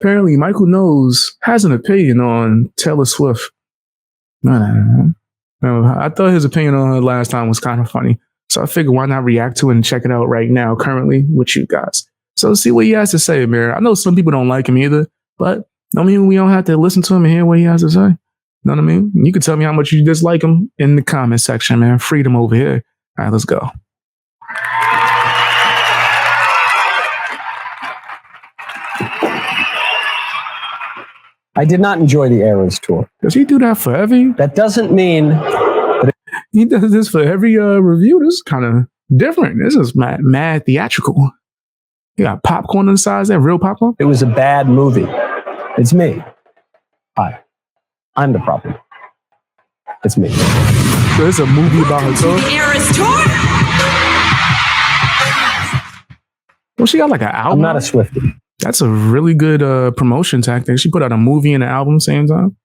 apparently Michael Knowles has an opinion on Taylor Swift. I thought his opinion on her last time was kind of funny. So I figured why not react to it and check it out right now, currently with you guys. So see what he has to say, man. I know some people don't like him either, but I mean, we don't have to listen to him and hear what he has to say. You know what I mean? You can tell me how much you dislike him in the comment section, man. Freedom over here. All right, let's go. I did not enjoy the Eras tour. Does he do that for every? That doesn't mean that he does this for every review. This is kind of different. This is mad theatrical. You got popcorn on the sides there, real popcorn? It was a bad movie. It's me. Hi. I'm the problem. It's me. So it's a movie about her tour? The Eras tour? Well, she got like an album. I'm not a Swiftie. That's a really good promotion tactic. She put out a movie and an album same time.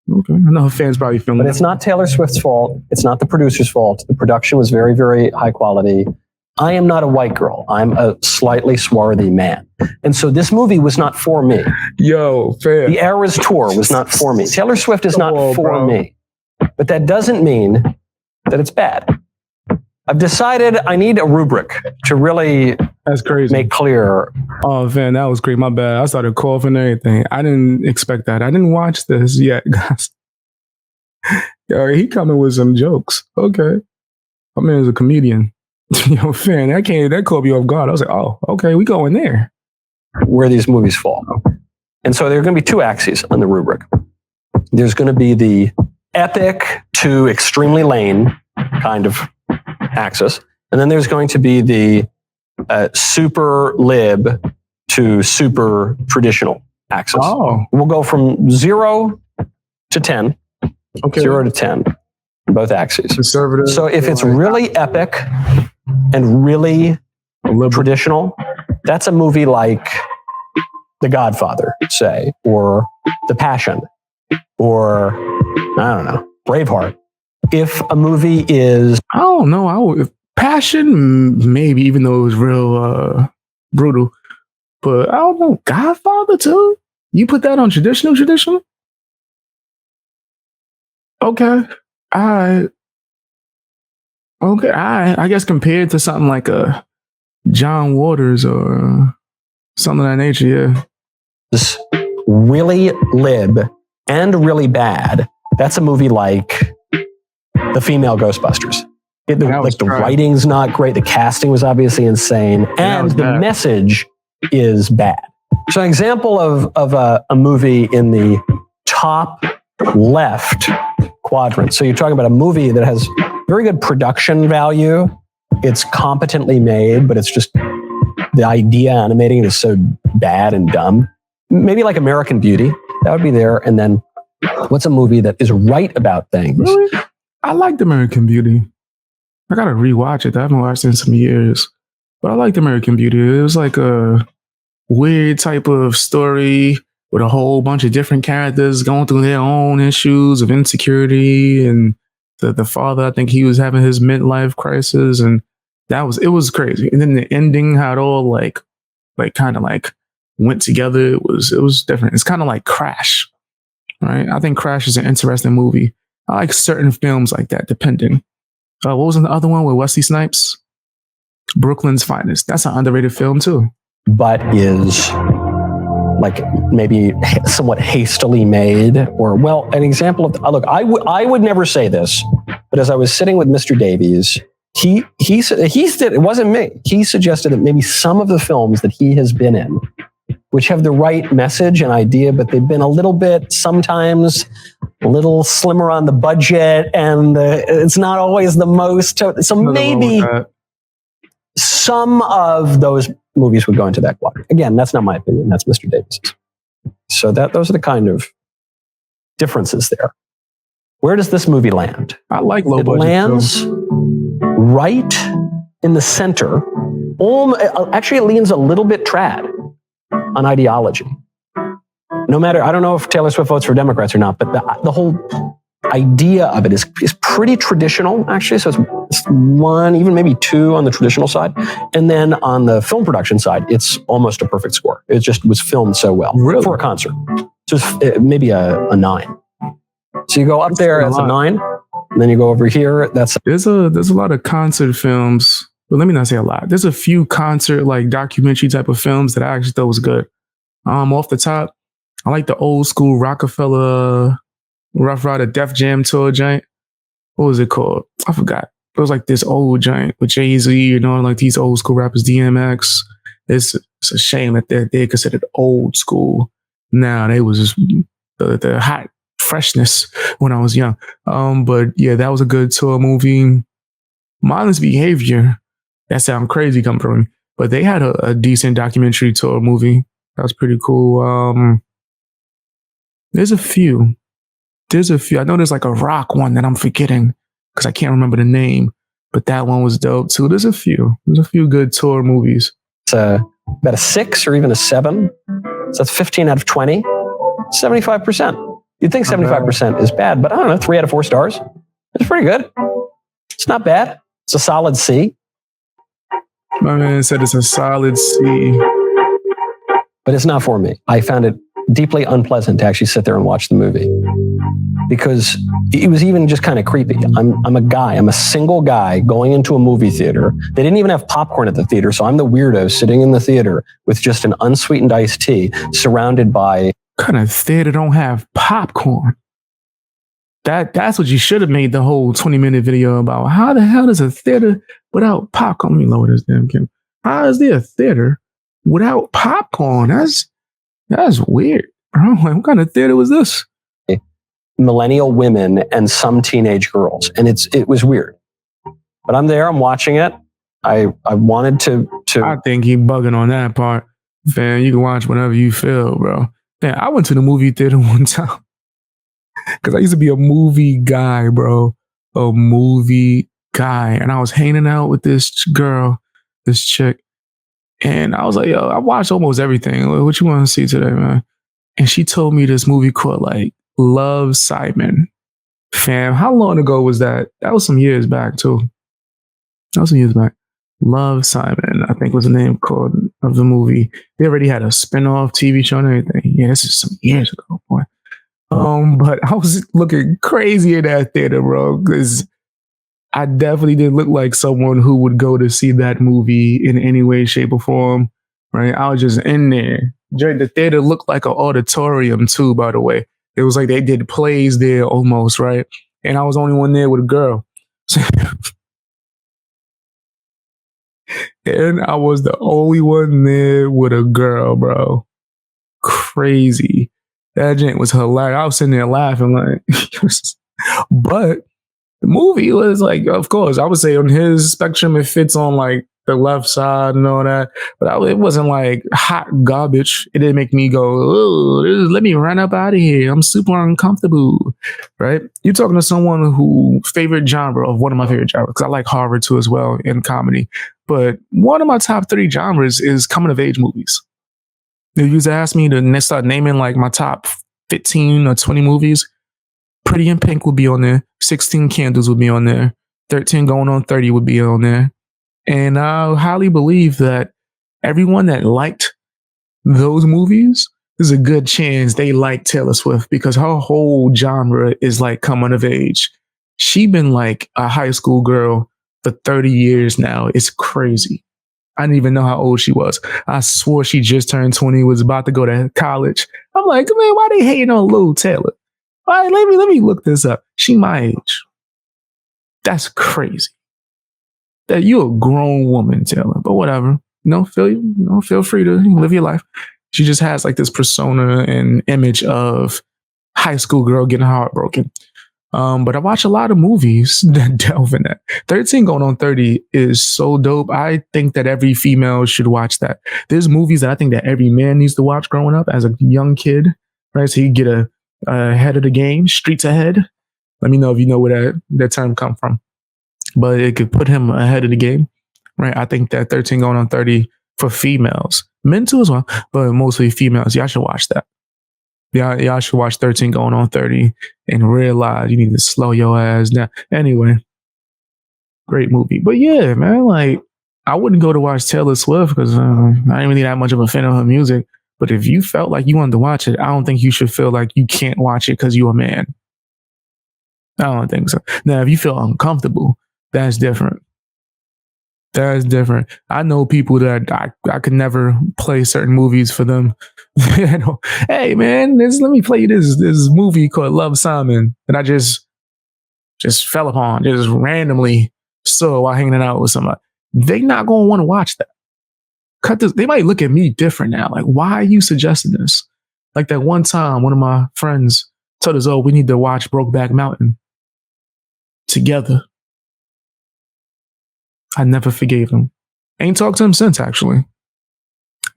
Okay. I know her fans probably feeling But it's not Taylor Swift's fault. It's not the producer's fault. The production was very, very high quality. I am not a white girl. I'm a slightly swarthy man. And so this movie was not for me. Yo, fair. The Eras tour was not for me. Taylor Swift is not for me. But that doesn't mean that it's bad. I've decided I need a rubric to really That's crazy. make clear. Oh, man, that was great. My bad. I started coughing and everything. I didn't expect that. I didn't watch this yet, guys. Yo, he coming with some jokes. Okay. My man's a comedian. Yo, fan, that caught me off guard. I was like, oh, okay, we going there. Where these movies fall. And so there are going to be two axes on the rubric. There's going to be the epic to extremely lame kind of axis. And then there's going to be the super lib to super traditional axis. Oh. We'll go from 0 to 10. Okay. 0 to 10 on both axes. Conservative. So if it's really epic and really traditional, that's a movie like The Godfather, say, or The Passion, or, I don't know, Braveheart. If a movie is... I don't know. Passion, maybe, even though it was real brutal. But I don't know. Godfather, too? You put that on traditional? Okay. I guess compared to something like a John Waters or something of that nature, yeah. This really lib and really bad, that's a movie like The Female Ghostbusters. The writing's not great, the casting was obviously insane, and the message is bad. So an example of a movie in the top left quadrant. So you're talking about a movie that has very good production value. It's competently made, but it's just the idea animating it is so bad and dumb. Maybe like American Beauty, that would be there. And then what's a movie that is right about things? Really? I liked American Beauty. I gotta rewatch it. I haven't watched it in some years. But I liked American Beauty. It was like a weird type of story with a whole bunch of different characters going through their own issues of insecurity. And the father, I think he was having his midlife crisis. And it was crazy. And then the ending, how it all kind of went together. It was different. It's kind of like Crash, right? I think Crash is an interesting movie. I like certain films like that, depending. What was the other one with Wesley Snipes? Brooklyn's Finest. That's an underrated film too. But is like maybe somewhat hastily made, or well, an example of look. I would never say this, but as I was sitting with Mr. Davies, he said it wasn't me. He suggested that maybe some of the films that he has been in, which have the right message and idea, but they've been a little bit, sometimes a little slimmer on the budget, and it's not always the most. So maybe some of those movies would go into that quadrant. Again, that's not my opinion. That's Mr. Davis's. So those are the kind of differences there. Where does this movie land? I like low budget. It lands right in the center. Actually, it leans a little bit trad on ideology. No matter, I don't know if Taylor Swift votes for Democrats or not, but the whole idea of it is pretty traditional, actually. So it's It's 1, even maybe 2 on the traditional side. And then on the film production side, it's almost a perfect score. It just was filmed so well for a concert. So it's maybe a 9. So you go up there, that's a 9. And then you go over here, there's a lot of concert films. Well, let me not say a lot. There's a few concert, like documentary type of films that I actually thought was good. Off the top, I like the old school Rockefeller Rough Rider Def Jam tour joint. What was it called? I forgot. It was like this old giant with Jay-Z, like these old school rappers, DMX. It's a shame that they're considered old school. Now they was just the hot freshness when I was young. But yeah, that was a good tour movie. Mindless Behavior, that sounds crazy coming from me, but they had a decent documentary tour movie. That was pretty cool. There's a few. I know there's like a rock one that I'm forgetting because I can't remember the name, but that one was dope too. There's a few good tour movies. It's about a 6 or even a 7. So that's 15 out of 20, 75%. You'd think 75% is bad, but I don't know, 3 out of 4 stars. It's pretty good. It's not bad. It's a solid C. My man said it's a solid C. But it's not for me. I found it deeply unpleasant to actually sit there and watch the movie because it was even just kind of creepy. I'm a single guy going into a movie theater. They didn't even have popcorn at the theater, so I'm the weirdo sitting in the theater with just an unsweetened iced tea surrounded by... What kind of theater don't have popcorn? That's what you should have made the whole 20-minute video about. How the hell is a theater without popcorn? Let me lower this damn camera. How is there a theater without popcorn? That's weird, bro. Like, what kind of theater was this? Millennial women and some teenage girls, and it was weird. But I'm there. I'm watching it. I wanted to. I think he bugging on that part. Man, you can watch whenever you feel, bro. Man, I went to the movie theater one time because I used to be a movie guy, bro. A movie guy, and I was hanging out with this girl, this chick. And I was like, yo, I watched almost everything. What you want to see today, man? And she told me this movie called like Love, Simon. Fam, how long ago was that? That was some years back too. Love, Simon, I think was the name called of the movie. They already had a spin-off TV show and everything. Yeah, this is some years ago, boy. But I was looking crazy in that theater, bro, because I definitely didn't look like someone who would go to see that movie in any way, shape, or form. Right? I was just in there. The theater looked like an auditorium too, by the way. It was like they did plays there almost, right? And I was the only one there with a girl. And I was the only one there with a girl, bro. Crazy. That gent was hilarious. I was sitting there laughing like, but the movie was like, of course, I would say on his spectrum, it fits on like the left side and all that. But it wasn't like hot garbage. It didn't make me go, oh, let me run up out of here. I'm super uncomfortable, right? You're talking to someone who favorite genre of one of my favorite genres, because I like horror too as well and comedy. But one of my top 3 genres is coming of age movies. If you ask me to start naming like my top 15 or 20 movies, Pretty in Pink would be on there. 16 Candles would be on there. 13 Going on 30 would be on there. And I highly believe that everyone that liked those movies, there's a good chance they like Taylor Swift because her whole genre is like coming of age. She been like a high school girl for 30 years now. It's crazy. I didn't even know how old she was. I swore she just turned 20, was about to go to college. I'm like, man, why they hating on Lil Taylor? All right, let me look this up. She my age. That's crazy. That you a grown woman, Taylor, but whatever. Feel free to live your life. She just has like this persona and image of high school girl getting heartbroken. But I watch a lot of movies that delve in that. 13 Going on 30 is so dope. I think that every female should watch that. There's movies that I think that every man needs to watch growing up as a young kid, right? So you get ahead of the game, streets ahead. Let me know if you know where that term come from. But it could put him ahead of the game, right? I think that 13 Going on 30 for females, men too as well, but mostly females. Y'all should watch that. Y'all should watch 13 Going on 30 and realize you need to slow your ass down. Anyway, Great movie. But yeah, man, like I wouldn't go to watch Taylor Swift because I ain't really that much of a fan of her music. But if you felt like you wanted to watch it, I don't think you should feel like you can't watch it because you're a man. I don't think so. Now, if you feel uncomfortable, that's different. That's different. I know people that I could never play certain movies for them. Hey man, let me play you this movie called Love, Simon that I just fell upon, just randomly saw while hanging out with somebody. They not gonna want to watch that. Cut this. They might look at me different now. Like, why are you suggesting this? Like that one time, one of my friends told us, "Oh, we need to watch Brokeback Mountain together." I never forgave him. Ain't talked to him since, actually.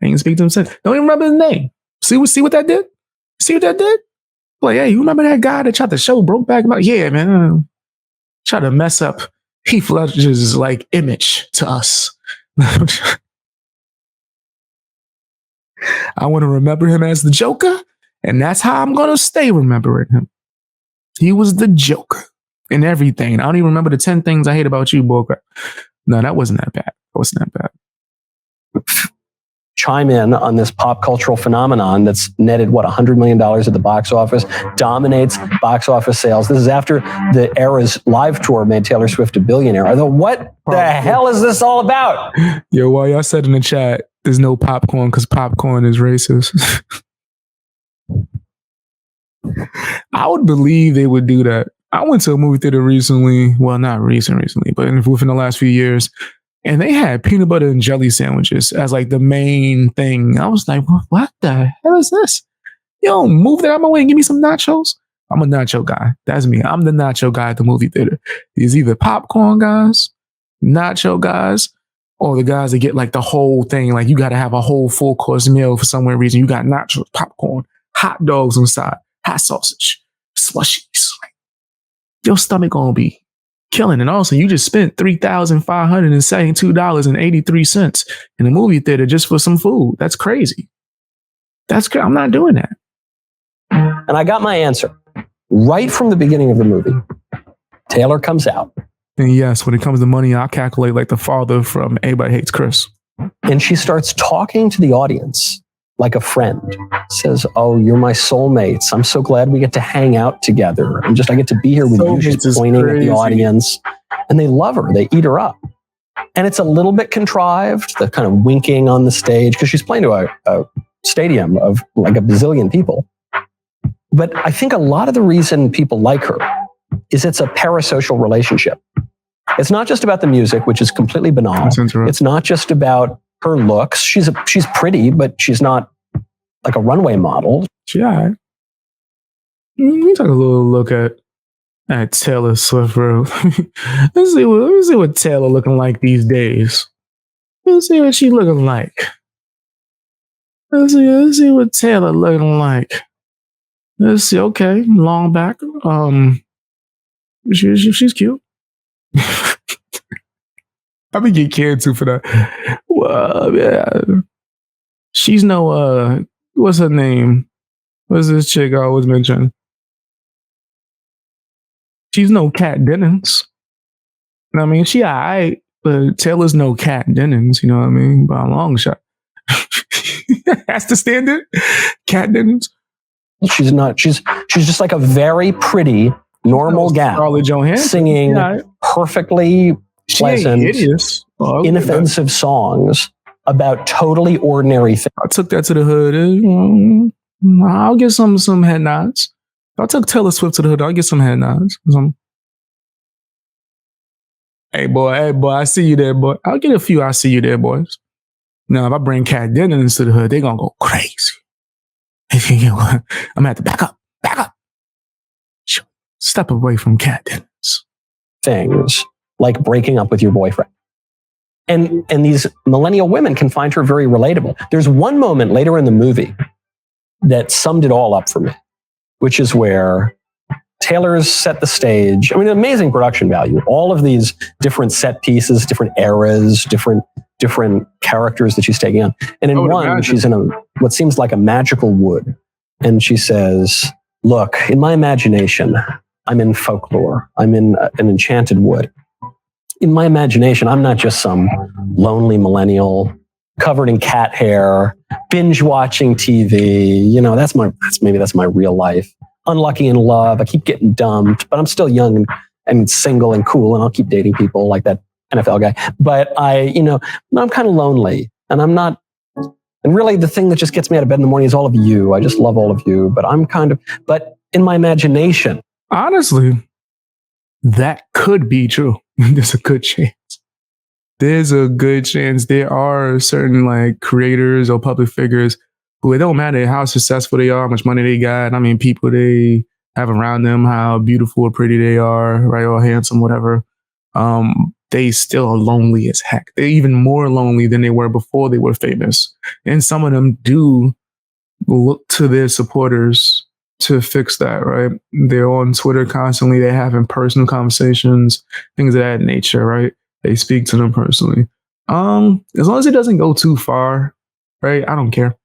Ain't speak to him since. Don't even remember his name. See what that did? See what that did? Like, hey, you remember that guy that tried to show Brokeback Mountain? Yeah, man. Tried to mess up Heath Ledger's like image to us. I want to remember him as the Joker, and that's how I'm gonna stay remembering him. He was the Joker in everything. I don't even remember the 10 things I hate about you, boy. No, that wasn't that bad. It wasn't that bad. Chime in on this pop cultural phenomenon that's netted, $100 million at the box office, dominates box office sales. This is after the Eras live tour made Taylor Swift a billionaire. I thought, what the hell is this all about? Yo, while y'all said in the chat, there's no popcorn because popcorn is racist. I would believe they would do that. I went to a movie theater recently. Well, not recently, but within the last few years. And they had peanut butter and jelly sandwiches as like the main thing. I was like, what the hell is this? Yo, move that out of my way and give me some nachos. I'm a nacho guy. That's me. I'm the nacho guy at the movie theater. There's either popcorn guys, nacho guys, or the guys that get like the whole thing. Like you got to have a whole full course meal for some weird reason. You got nachos, popcorn, hot dogs inside, hot sausage, slushies. Your stomach gonna be killing. And also, you just spent $3,572.83 in a movie theater just for some food. That's crazy. I'm not doing that. And I got my answer right from the beginning of the movie. Taylor comes out. And yes, when it comes to money, I'll calculate like the father from Everybody Hates Chris. And she starts talking to the audience like a friend. Says, oh, you're my soulmates. I'm so glad we get to hang out together. I get to be here with you. She's pointing at the audience. And they love her. They eat her up. And it's a little bit contrived, the kind of winking on the stage, because she's playing to a stadium of like a bazillion people. But I think a lot of the reason people like her is it's a parasocial relationship. It's not just about the music, which is completely banal. It's not just about her looks. She's pretty, but she's not like a runway model. Yeah. Let me take a little look at Taylor Swift, bro. Let's see what Taylor looking like these days. Let's see what she looking like. Let's see what Taylor looking like. Let's see. Okay, long back. She's cute. I be getting canceled for that. Well, yeah. She's no what's her name? What's this chick I always mention? She's no Kat Dennings. I mean, she alright, but Taylor's no Kat Dennings, you know what I mean? By a long shot. That's the standard? Kat Dennings? She's not. She's just like a very pretty, normal gal singing perfectly pleasant, inoffensive songs about totally ordinary things. I took that to the hood. I'll get some head nods. If I took Taylor Swift to the hood, I'll get some head nods. Hey boy, I see you there, boy. I'll get a few I see you there, boys. Now, if I bring Kat Dennings to the hood, they're going to go crazy. I'm going to have to back up. Step away from Kat Dennings. Things like breaking up with your boyfriend. And these millennial women can find her very relatable. There's one moment later in the movie that summed it all up for me, which is where Taylor's set the stage. I mean, amazing production value. All of these different set pieces, different eras, different characters that she's taking on. And in one, she's in what seems like a magical wood. And she says, look, in my imagination, I'm in folklore. I'm in an enchanted wood. in my imagination, I'm not just some lonely millennial covered in cat hair, binge watching TV. You know, that's my real life. Unlucky in love. I keep getting dumped, but I'm still young and single and cool, and I'll keep dating people like that NFL guy. But I'm kind of lonely, and I'm not. And really, the thing that just gets me out of bed in the morning is all of you. I just love all of you, but in my imagination. Honestly, that could be true. There's a good chance. There are certain like creators or public figures who, it don't matter how successful they are, how much money they got. I mean, people they have around them, how beautiful or pretty they are, right, or handsome, whatever. They still are lonely as heck. They're even more lonely than they were before they were famous. And some of them do look to their supporters to fix that, right? They're on Twitter constantly. They're having personal conversations, things of that nature, right? They speak to them personally. As long as it doesn't go too far, right? I don't care.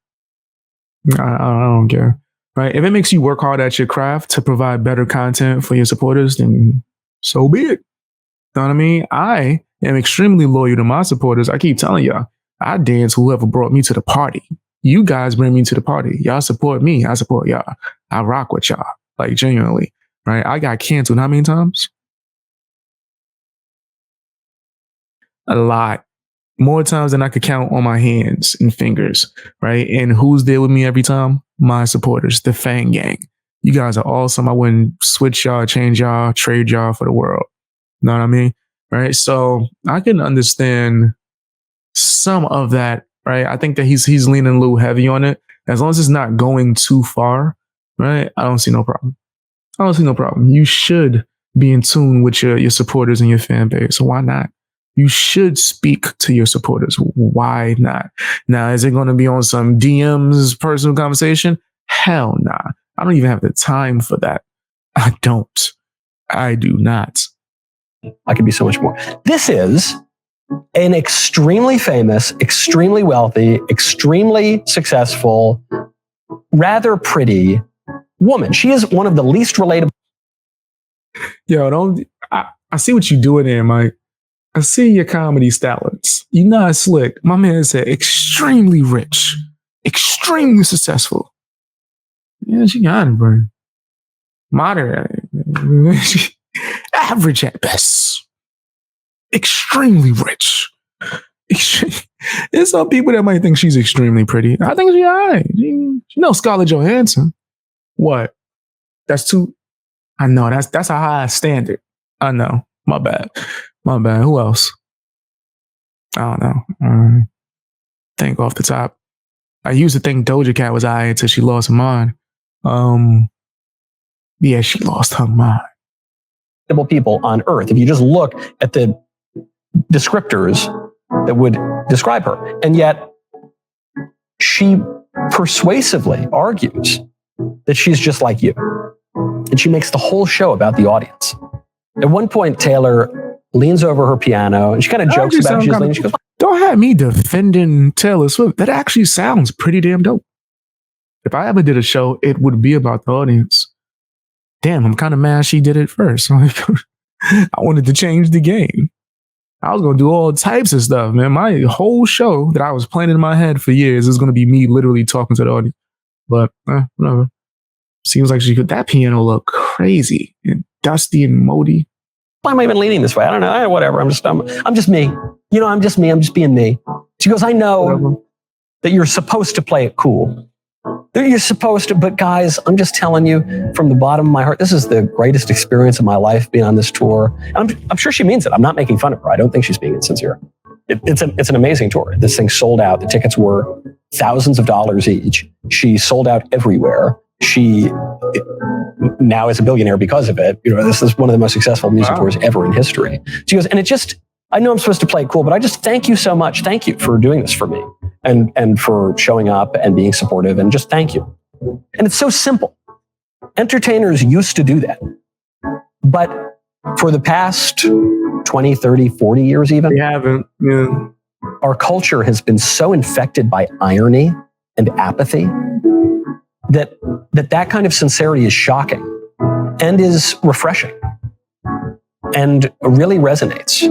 I don't care, right? If it makes you work hard at your craft to provide better content for your supporters, then so be it. You know what I mean? I am extremely loyal to my supporters. I keep telling y'all, I dance whoever brought me to the party. You guys bring me to the party. Y'all support me. I support y'all. I rock with y'all. Like, genuinely, right? I got canceled how many times? A lot. More times than I could count on my hands and fingers, right? And who's there with me every time? My supporters, the Fang Gang. You guys are awesome. I wouldn't switch y'all, change y'all, trade y'all for the world. Know what I mean? Right. So I can understand some of that, right? I think that he's leaning a little heavy on it. As long as it's not going too far, right? I don't see no problem. You should be in tune with your supporters and your fan base. So why not? You should speak to your supporters. Why not? Now, is it going to be on some DMs, personal conversation? Hell nah. I don't even have the time for that. I do not. I could be so much more. This is an extremely famous, extremely wealthy, extremely successful, rather pretty woman. She is one of the least relatable. Yo, I see what you're doing there, Mike. I see your comedy stylings. You're not slick. My man said extremely rich, extremely successful. Yeah, she got it, bro. Moderate. Average at best. Extremely rich. There's some people that might think she's extremely pretty. I think she's all right. She knows Scarlett Johansson. What? That's too... I know, that's a high standard. I know. My bad. Who else? I don't know. Think off the top. I used to think Doja Cat was all right until she lost her mind. Yeah, she lost her mind. People on Earth. If you just look at the descriptors that would describe her. And yet she persuasively argues that she's just like you. And she makes the whole show about the audience. At one point, Taylor leans over her piano and she kind of jokes about she's leaning. She goes, "Don't have me defending Taylor Swift. That actually sounds pretty damn dope. If I ever did a show, it would be about the audience. Damn, I'm kind of mad she did it first. I wanted to change the game. I was going to do all types of stuff, man. My whole show that I was planning in my head for years is going to be me literally talking to the audience. But whatever. Seems like she could. That piano look crazy and dusty and moldy. Why am I even leaning this way? I don't know. Whatever. I'm just me. You know, I'm just me. I'm just being me. She goes, I know that you're supposed to play it cool. That you're supposed to, but guys, I'm just telling you from the bottom of my heart, this is the greatest experience of my life being on this tour. And I'm sure she means it. I'm not making fun of her. I don't think she's being insincere. It's an amazing tour. This thing sold out. The tickets were thousands of dollars each. She sold out everywhere. She now is a billionaire because of it. You know, this is one of the most successful music tours ever in history. She goes, and it just, I know I'm supposed to play it cool, but I just thank you so much. Thank you for doing this for me and for showing up and being supportive and just thank you. And it's so simple. Entertainers used to do that. But for the past 20, 30, 40 years even, we haven't. Yeah. Our culture has been so infected by irony and apathy that kind of sincerity is shocking and is refreshing and really resonates.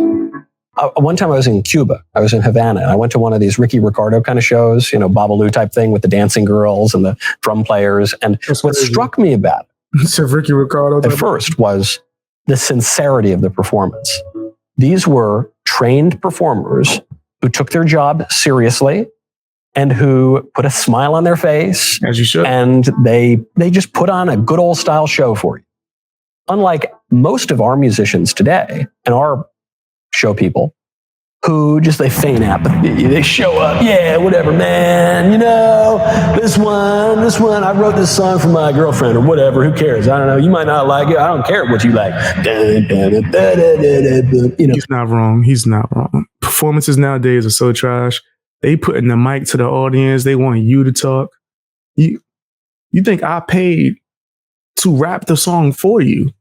one time I was in Cuba. I was in Havana. And I went to one of these Ricky Ricardo kind of shows, Babalu type thing with the dancing girls and the drum players. And what struck me about it So Ricky Ricardo at first was the sincerity of the performance. These were trained performers who took their job seriously and who put a smile on their face. As you should. And they just put on a good old style show for you. Unlike most of our musicians today and our show people who just, they feign apathy. They show up, yeah, whatever, man, this one, I wrote this song for my girlfriend or whatever, who cares? I don't know, you might not like it, I don't care what you like. He's not wrong. Performances nowadays are so trash. They putting the mic to the audience, they want you to talk. You think I paid to rap the song for you?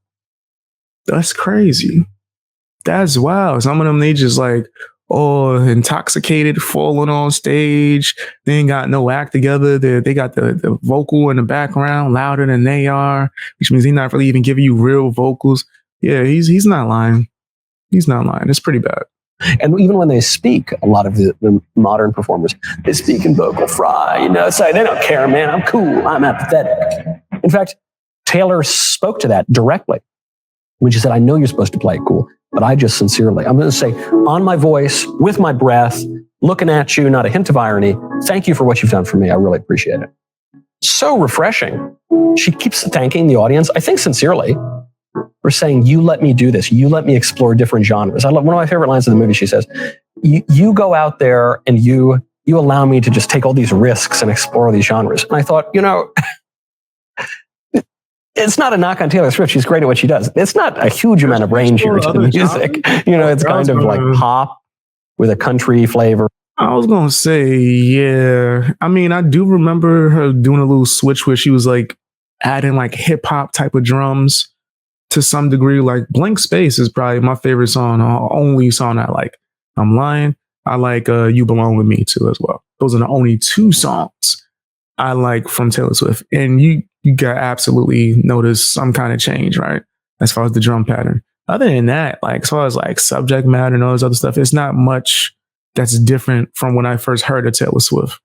That's crazy. That's wild. Some of them, they just like, intoxicated, falling on stage. They ain't got no act together. They got the vocal in the background louder than they are, which means he's not really even giving you real vocals. Yeah, he's not lying. He's not lying. It's pretty bad. And even when they speak, a lot of the modern performers, they speak in vocal fry. It's like, they don't care, man. I'm cool. I'm apathetic. In fact, Taylor spoke to that directly when she said, I know you're supposed to play it cool, but I just sincerely, I'm going to say on my voice, with my breath, looking at you, not a hint of irony, thank you for what you've done for me. I really appreciate it. So refreshing. She keeps thanking the audience, I think sincerely, for saying, you let me do this. You let me explore different genres. I love one of my favorite lines in the movie. She says, you go out there and you allow me to just take all these risks and explore these genres. And I thought, it's not a knock on Taylor Swift. She's great at what she does. It's not a huge amount of range here to the music. It's kind of like pop with a country flavor. I was going to say, yeah. I mean, I do remember her doing a little switch where she was like adding like hip hop type of drums to some degree. Like Blank Space is probably my favorite song, only song I like. I'm lying. I like You Belong With Me too as well. Those are the only two songs I like from Taylor Swift. And you got absolutely notice some kind of change, right? As far as the drum pattern. Other than that, like as far as like subject matter and all this other stuff, it's not much that's different from when I first heard of Taylor Swift.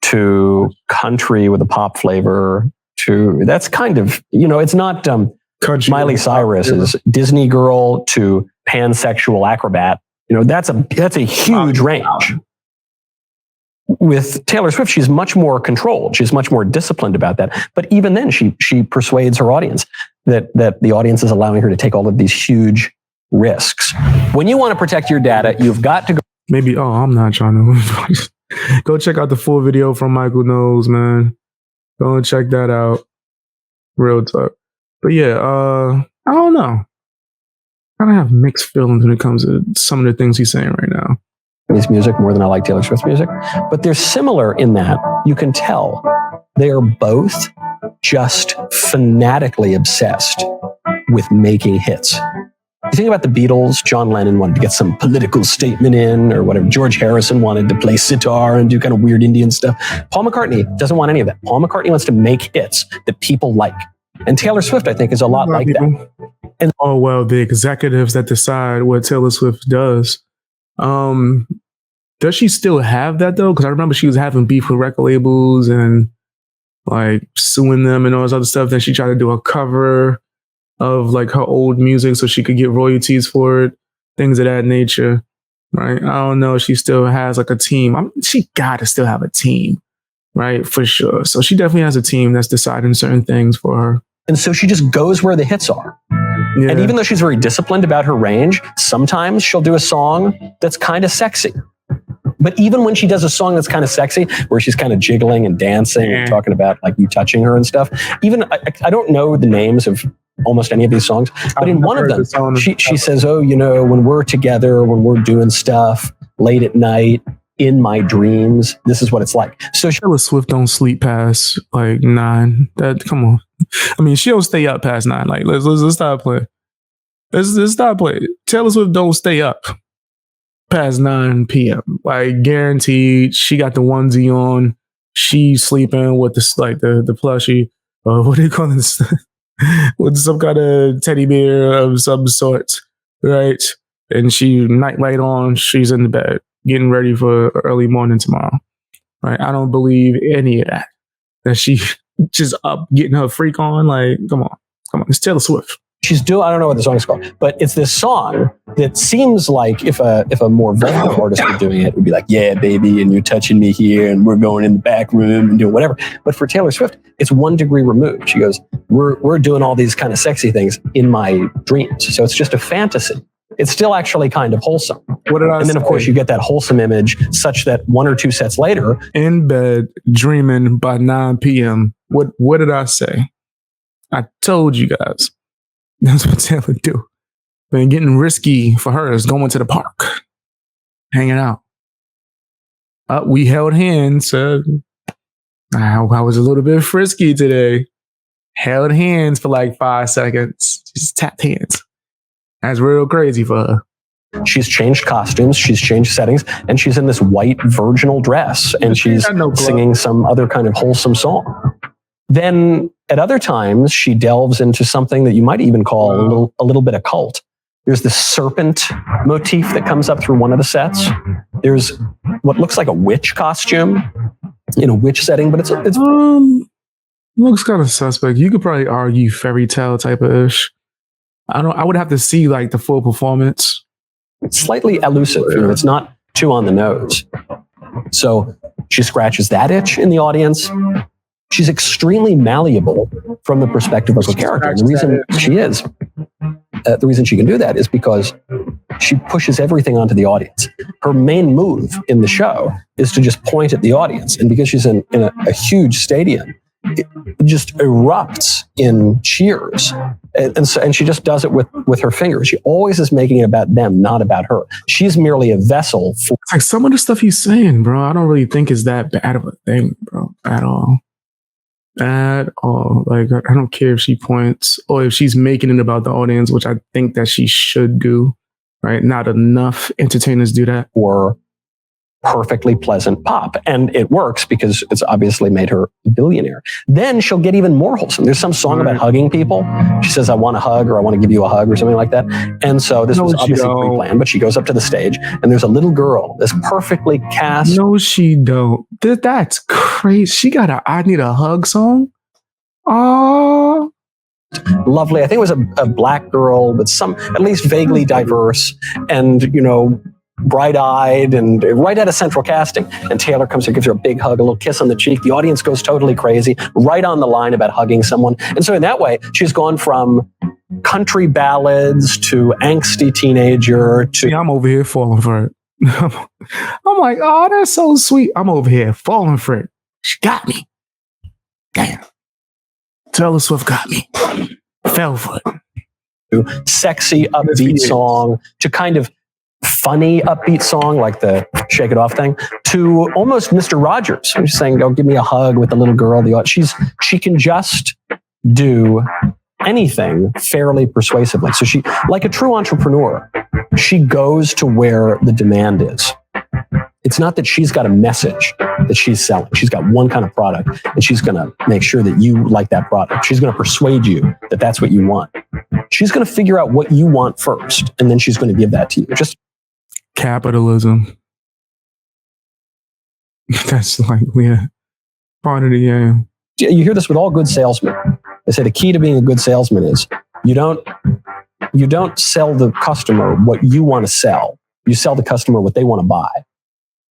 To country with a pop flavor, that's kind of, it's not Miley Cyrus's Disney girl to pansexual acrobat. That's a huge range. With Taylor Swift, she's much more controlled. She's much more disciplined about that. But even then, she persuades her audience that the audience is allowing her to take all of these huge risks. When you want to protect your data, you've got to go. Maybe, I'm not trying to. Go check out the full video from Michael Knowles, man. Go and check that out. Real talk. But yeah, I don't know. I kind of have mixed feelings when it comes to some of the things he's saying right now. His music more than I like Taylor Swift's music, but they're similar in that you can tell they are both just fanatically obsessed with making hits. You think about the Beatles, John Lennon wanted to get some political statement in or whatever. George Harrison wanted to play sitar and do kind of weird Indian stuff. Paul McCartney doesn't want any of that. Paul McCartney wants to make hits that people like. And Taylor Swift, I think, is a lot like that. And the executives that decide what Taylor Swift does. Does she still have that though? Because I remember she was having beef with record labels and like suing them and all this other stuff. Then she tried to do a cover of like her old music so she could get royalties for it, things of that nature. Right? I don't know. She still has like a team. She got to still have a team, right? For sure. So she definitely has a team that's deciding certain things for her. And so she just goes where the hits are. Yeah. And even though she's very disciplined about her range, sometimes she'll do a song that's kind of sexy. But even when she does a song that's kind of sexy, where she's kind of jiggling and dancing and talking about like you touching her and stuff, even I don't know the names of almost any of these songs, but in one of them, she says, when we're together, when we're doing stuff late at night, in my dreams, this is what it's like. So Taylor Swift don't sleep past like 9. Come on. I mean, she don't stay up past 9. Like, let's stop playing. Let's stop playing. Taylor Swift don't stay up past 9 p.m. Like, guaranteed. She got the onesie on. She's sleeping with the plushie. What do you call this? With some kind of teddy bear of some sort, right? and she night light on, she's in the bed, getting ready for early morning tomorrow. Right? I don't believe any of that. That she just up getting her freak on. Like, come on. It's Taylor Swift. I don't know what the song is called, but it's this song that seems like if a more vulgar artist were doing it, it would be like, yeah, baby, and you're touching me here, and we're going in the back room and doing whatever. But for Taylor Swift, it's 1 degree removed. She goes, we're doing all these kind of sexy things in my dreams. So it's just a fantasy. It's still actually kind of wholesome. What did I And then, of course, you get that wholesome image such that 1 or 2 sets later, in bed, dreaming by 9 p.m. What did I say? I told you guys. That's what Taylor do. Been getting risky for her is going to the park, hanging out. We held hands. I was a little bit frisky today. Held hands for like 5 seconds. Just tapped hands. That's real crazy for her. She's changed costumes, she's changed settings, and she's in this white virginal dress, and she's singing some other kind of wholesome song. Then at other times, she delves into something that you might even call a little bit occult. There's this serpent motif that comes up through one of the sets. There's what looks like a witch costume in a witch setting, but it's looks kind of suspect. You could probably argue fairy tale type of ish. I would have to see like the full performance. It's slightly elusive. It's not too on the nose. So she scratches that itch in the audience. She's extremely malleable from the perspective of her character. And the reason the reason she can do that is because she pushes everything onto the audience. Her main move in the show is to just point at the audience. And because she's in a huge stadium, it just erupts in cheers. And she just does it with her fingers. She always is making it about them, not about her. She's merely a vessel for... Like some of the stuff he's saying, bro, I don't really think is that bad of a thing, bro, at all. Like, I don't care if she points or if she's making it about the audience, which I think that she should do, right? Not enough entertainers do that. Or perfectly pleasant pop. And it works because it's obviously made her a billionaire. Then she'll get even more wholesome. There's some song about hugging people. She says, I want a hug, or I want to give you a hug, or something like that. And so this was obviously pre-planned, but she goes up to the stage and there's a little girl, this perfectly cast. No, she don't. That's crazy. She got I need a hug song. Oh, lovely. I think it was a black girl with some, at least vaguely diverse and, bright-eyed and right out of central casting. And Taylor comes and gives her a big hug, a little kiss on the cheek. The audience goes totally crazy, right on the line about hugging someone. And so in that way, she's gone from country ballads to angsty teenager to... I'm over here falling for it. I'm like, oh, that's so sweet. I'm over here falling for it. She got me. Damn. Taylor Swift got me. Fell for it. To sexy, upbeat song, to kind of funny, upbeat song like the Shake It Off thing, to almost Mr. Rogers, who's saying, "Go give me a hug" with the little girl. She can just do anything fairly persuasively. So she, like a true entrepreneur, she goes to where the demand is. It's not that she's got a message that she's selling. She's got one kind of product, and she's going to make sure that you like that product. She's going to persuade you that that's what you want. She's going to figure out what you want first, and then she's going to give that to you. Just capitalism. That's like, part of the game. You hear this with all good salesmen. They say the key to being a good salesman is you don't sell the customer what you want to sell. You sell the customer what they want to buy.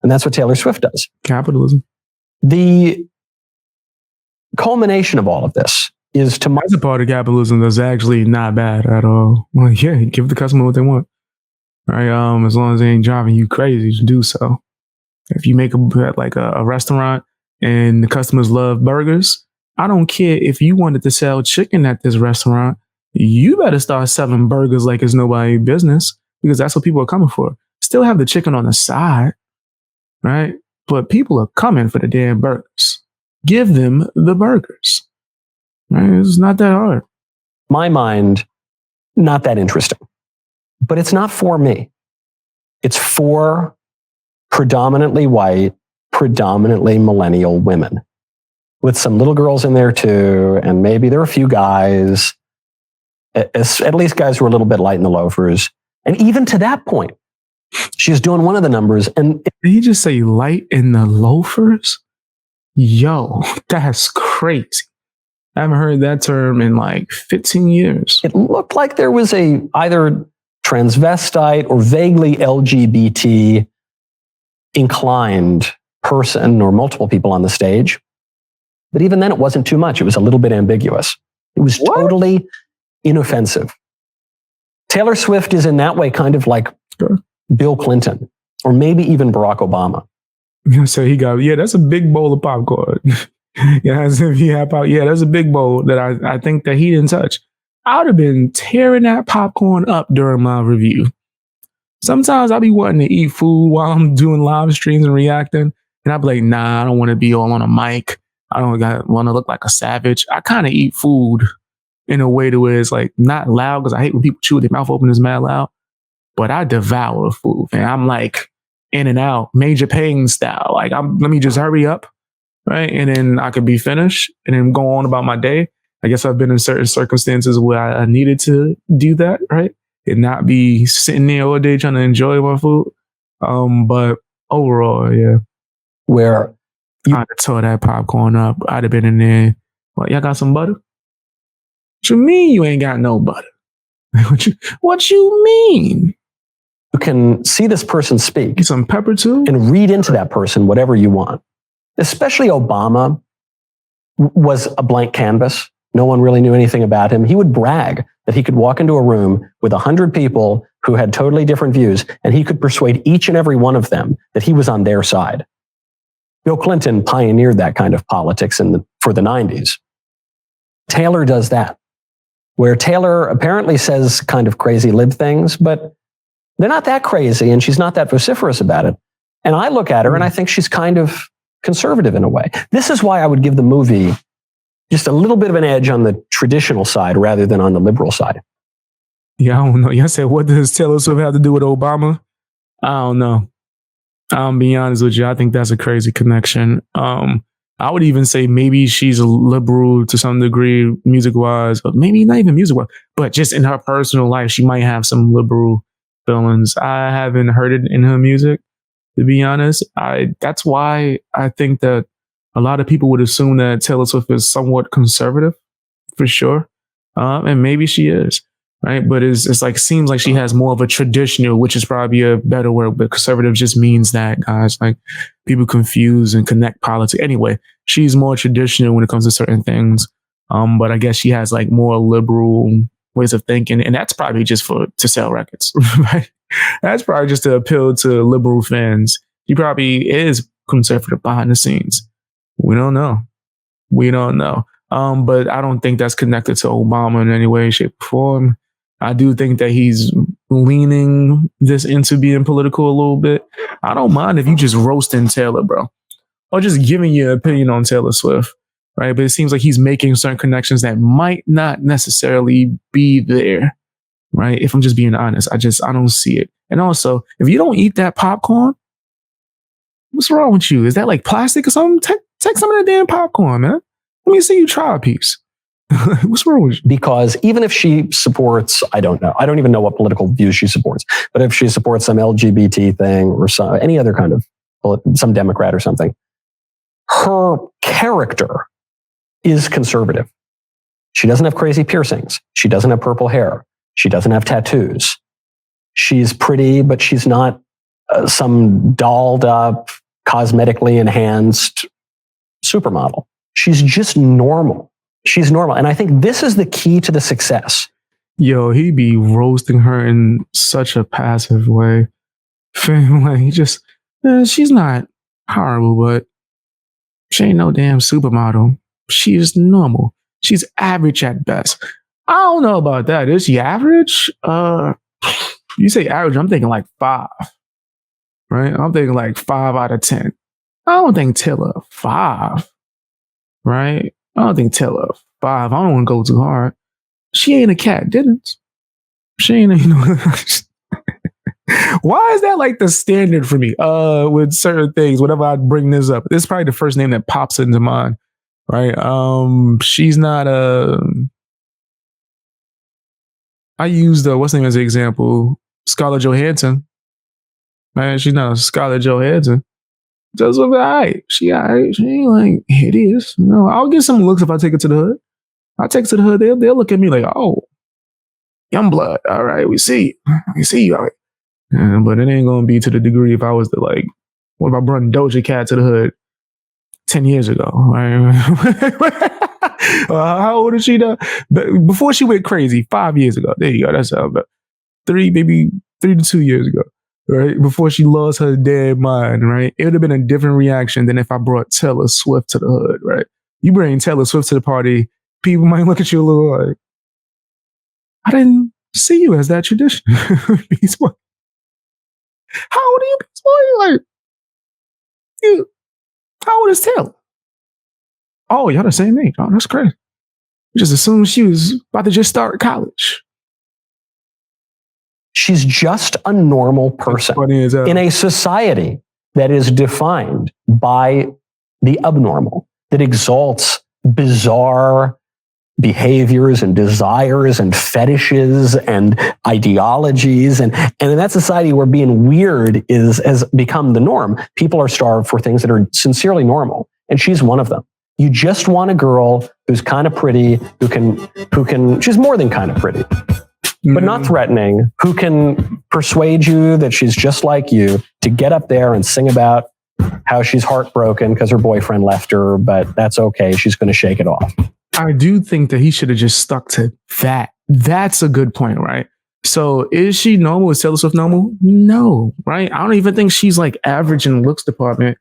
And that's what Taylor Swift does. Capitalism. The culmination of all of this is to... That's a part of capitalism that's actually not bad at all. Well, yeah, give the customer what they want. Right? As long as they ain't driving you crazy to do so. If you make a restaurant and the customers love burgers, I don't care if you wanted to sell chicken at this restaurant, you better start selling burgers like it's nobody's business, because that's what people are coming for. Still have the chicken on the side, right? But people are coming for the damn burgers. Give them the burgers. Right? It's not that hard. My mind, not that interesting. But it's not for me. It's for predominantly white, predominantly millennial women, with some little girls in there too, and maybe there are a few guys, at least guys who are a little bit light in the loafers, And even to that point, she's doing one of the numbers. And did he just say light in the loafers? Yo, that's crazy. I haven't heard that term in like 15 years. It looked like there was a either transvestite or vaguely LGBT inclined person or multiple people on the stage. But even then, it wasn't too much. It was a little bit ambiguous. It was totally inoffensive. Taylor Swift is in that way kind of like Bill Clinton or maybe even Barack Obama. So he got, that's a big bowl of popcorn. As if he had that's a big bowl that I think that he didn't touch. I would have been tearing that popcorn up during my review. Sometimes I'll be wanting to eat food while I'm doing live streams and reacting. And I'll be like, nah, I don't want to be all on a mic. I don't want to look like a savage. I kind of eat food in a way to where it's like not loud because I hate when people chew their mouth open is mad loud. But I devour food. And I'm like in and out, Major Payne style. Like let me just hurry up. Right. And then I could be finished and then go on about my day. I guess I've been in certain circumstances where I needed to do that. Right. And not be sitting there all day trying to enjoy my food. But overall, yeah. Where I'd have tore that popcorn up. I'd have been in there. What, y'all got some butter? What you mean you ain't got no butter? What you mean? You can see this person speak. Get some pepper too? And read into that person whatever you want. Especially Obama was a blank canvas. No one really knew anything about him. He would brag that he could walk into a room with 100 people who had totally different views, and he could persuade each and every one of them that he was on their side. Bill Clinton pioneered that kind of politics for the 90s. Taylor does that, where Taylor apparently says kind of crazy lib things, but they're not that crazy, and she's not that vociferous about it. And I look at her, and I think she's kind of conservative in a way. This is why I would give the movie just a little bit of an edge on the traditional side rather than on the liberal side. Yeah, I don't know. Y'all said, what does Taylor Swift have to do with Obama? I don't know. I'll be honest with you. I think that's a crazy connection. I would even say maybe she's a liberal to some degree, music-wise, but maybe not even music-wise, but just in her personal life, she might have some liberal feelings. I haven't heard it in her music, to be honest. That's why I think that a lot of people would assume that Taylor Swift is somewhat conservative, for sure. And maybe she is, right? But it's like, seems like she has more of a traditional, which is probably a better word, but conservative just means that, guys. Like, people confuse and connect politics. Anyway, she's more traditional when it comes to certain things. But I guess she has like more liberal ways of thinking. And that's probably just to sell records, right? That's probably just to appeal to liberal fans. She probably is conservative behind the scenes. We don't know. But I don't think that's connected to Obama in any way, shape, or form. I do think that he's leaning this into being political a little bit. I don't mind if you just roasting Taylor, bro, or just giving your opinion on Taylor Swift, right? But it seems like he's making certain connections that might not necessarily be there, right? If I'm just being honest, I don't see it. And also, if you don't eat that popcorn, what's wrong with you? Is that like plastic or something? Take some of that damn popcorn, man. Let me see you try a piece. What's wrong with you? Because even if she supports, I don't know. I don't even know what political views she supports. But if she supports some LGBT thing or any other kind of, some Democrat or something, her character is conservative. She doesn't have crazy piercings. She doesn't have purple hair. She doesn't have tattoos. She's pretty, but she's not some dolled up, cosmetically enhanced supermodel. She's just normal. She's normal. And I think this is the key to the success. Yo, he be roasting her in such a passive way. Like, he just, she's not horrible, but she ain't no damn supermodel. She's normal. She's average at best. I don't know about that. Is she average? You say average, I'm thinking like 5. Right? I'm thinking like 5 out of 10. I don't think Taylor 5. Right? I don't think Taylor 5. I don't want to go too hard. She ain't a cat, didn't she? Ain't, Why is that like the standard for me? With certain things, whenever I bring this up, this is probably the first name that pops into mind. Right? She's not I used what's the name as an example? Scarlett Johansson. Man, she's not Scarlett Johansson. Just all right. She all right. She ain't like hideous. No, I'll get some looks if I take her to the hood. I take her to the hood. They'll look at me like, oh, young blood. All right, we see. We see you. All right. But it ain't gonna be to the degree if I was to like, what if I brought Doja Cat to the hood 10 years ago? Right? How old is she now? Before she went crazy, 5 years ago. There you go. That's how about maybe 3 to 2 years ago. Right? Before she lost her dead mind, right? It would have been a different reaction than if I brought Taylor Swift to the hood, right? You bring Taylor Swift to the party, people might look at you a little like, I didn't see you as that tradition. Beast Boy. How old are you, Beast Boy? Like, you, how old is Taylor? Oh, y'all the same age. Oh, that's crazy. Just assumed she was about to just start college. She's just a normal person in a society that is defined by the abnormal, that exalts bizarre behaviors and desires and fetishes and ideologies. And in that society where being weird has become the norm, people are starved for things that are sincerely normal. And she's one of them. You just want a girl who's kind of pretty, who can, she's more than kind of pretty, but not threatening, who can persuade you that she's just like you, to get up there and sing about how she's heartbroken because her boyfriend left her, but that's okay. She's going to shake it off. I do think that he should have just stuck to that. That's a good point, right? So is she normal? Is Taylor Swift normal? No, right? I don't even think she's like average in the looks department,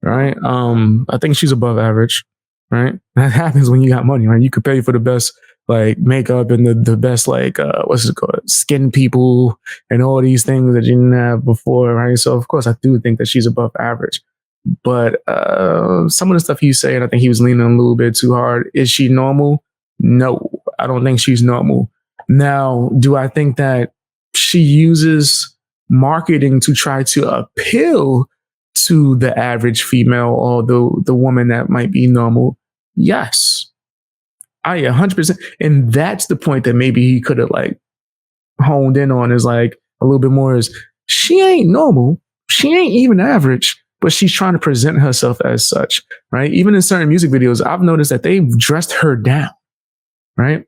right? I think she's above average, right? That happens when you got money, right? You could pay for the best like makeup and the best like what's it called, skin people and all these things that you didn't have before, right? So of course I do think that she's above average. But some of the stuff he's saying, I think he was leaning a little bit too hard. Is she normal? No, I don't think she's normal. Now, do I think that she uses marketing to try to appeal to the average female or the woman that might be normal? Yes. 100%. And that's the point that maybe he could have like honed in on, is like a little bit more, is she ain't normal. She ain't even average, but she's trying to present herself as such, right? Even in certain music videos, I've noticed that they've dressed her down, right?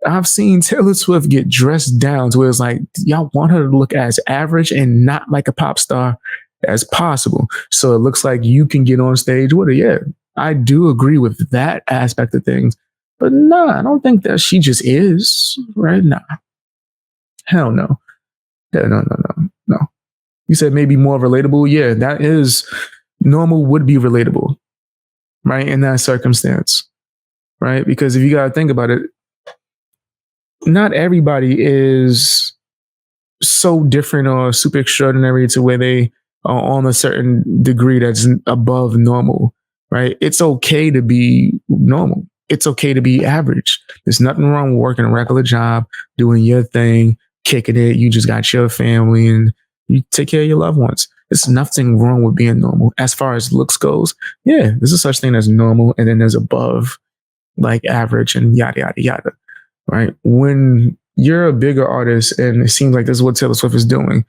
I've seen Taylor Swift get dressed down to where it's like, y'all want her to look as average and not like a pop star as possible. So it looks like you can get on stage with her. Yeah, I do agree with that aspect of things. But no, I don't think that she just is, right? Nah. Hell no. No. You said maybe more relatable. Yeah, that is normal, would be relatable, right? In that circumstance, right? Because if you got to think about it, not everybody is so different or super extraordinary to where they are on a certain degree that's above normal, right? It's okay to be normal. It's okay to be average. There's nothing wrong with working a regular job, doing your thing, kicking it. You just got your family and you take care of your loved ones. There's nothing wrong with being normal. As far as looks goes, yeah, there's a such thing as normal, and then there's above, like average and yada, yada, yada, right? When you're a bigger artist, and it seems like this is what Taylor Swift is doing,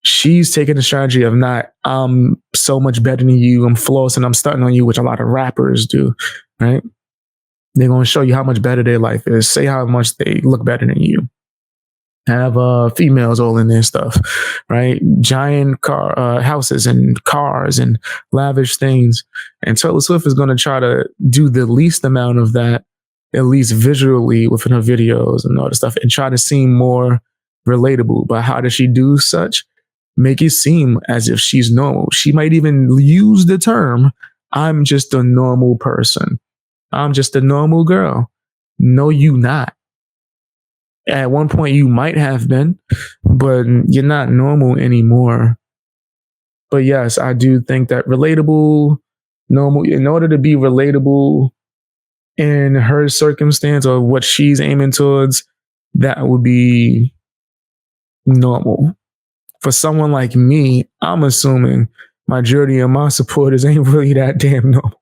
she's taking the strategy of not, I'm so much better than you, I'm flossing, I'm stunting on you, which a lot of rappers do, right? They're going to show you how much better their life is, say how much they look better than you. Have females all in their stuff, right? Giant houses and cars and lavish things. And Taylor Swift is going to try to do the least amount of that, at least visually within her videos and all the stuff, and try to seem more relatable. But how does she do such? Make it seem as if she's normal. She might even use the term, I'm just a normal person. I'm just a normal girl. No, you not. At one point you might have been, but you're not normal anymore. But yes, I do think that relatable, normal, in order to be relatable in her circumstance or what she's aiming towards, that would be normal. For someone like me, I'm assuming majority of my supporters ain't really that damn normal.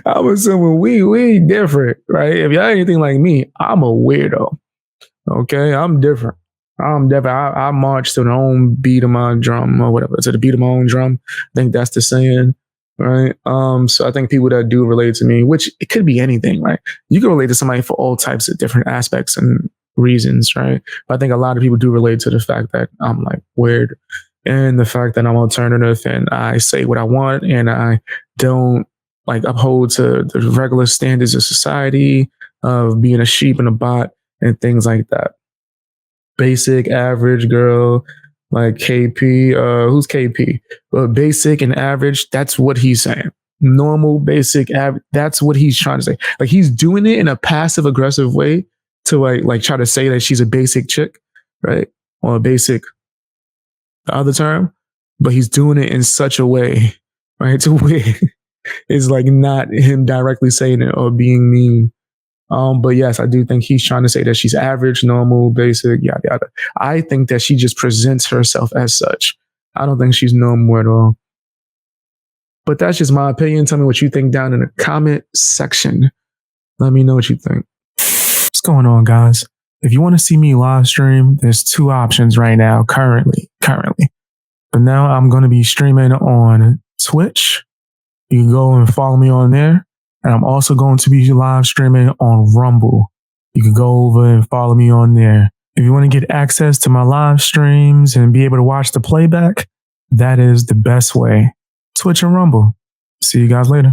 I'm assuming we different, right? If y'all anything like me, I'm a weirdo. Okay, I'm different. Definitely, I march to the own beat of my drum or whatever. To the beat of my own drum. I think that's the saying, right? So I think people that do relate to me, which it could be anything, right? You can relate to somebody for all types of different aspects and reasons, right? But I think a lot of people do relate to the fact that I'm like weird and the fact that I'm alternative and I say what I want and I don't like uphold to the regular standards of society of being a sheep and a bot and things like that. Basic, average girl, like KP. Who's KP? Well, basic and average. That's what he's saying. Normal, basic, average. That's what he's trying to say. Like he's doing it in a passive aggressive way to like try to say that she's a basic chick, right? Or a basic, the other term, but he's doing it in such a way, right? To where it's like not him directly saying it or being mean. But yes, I do think he's trying to say that she's average, normal, basic, yada yada. I think that she just presents herself as such. I don't think she's normal at all. But that's just my opinion. Tell me what you think down in the comment section. Let me know what you think. What's going on, guys? If you want to see me live stream, there's two options right now, currently. But now I'm going to be streaming on Twitch. You can go and follow me on there. And I'm also going to be live streaming on Rumble. You can go over and follow me on there. If you want to get access to my live streams and be able to watch the playback, that is the best way. Twitch and Rumble. See you guys later.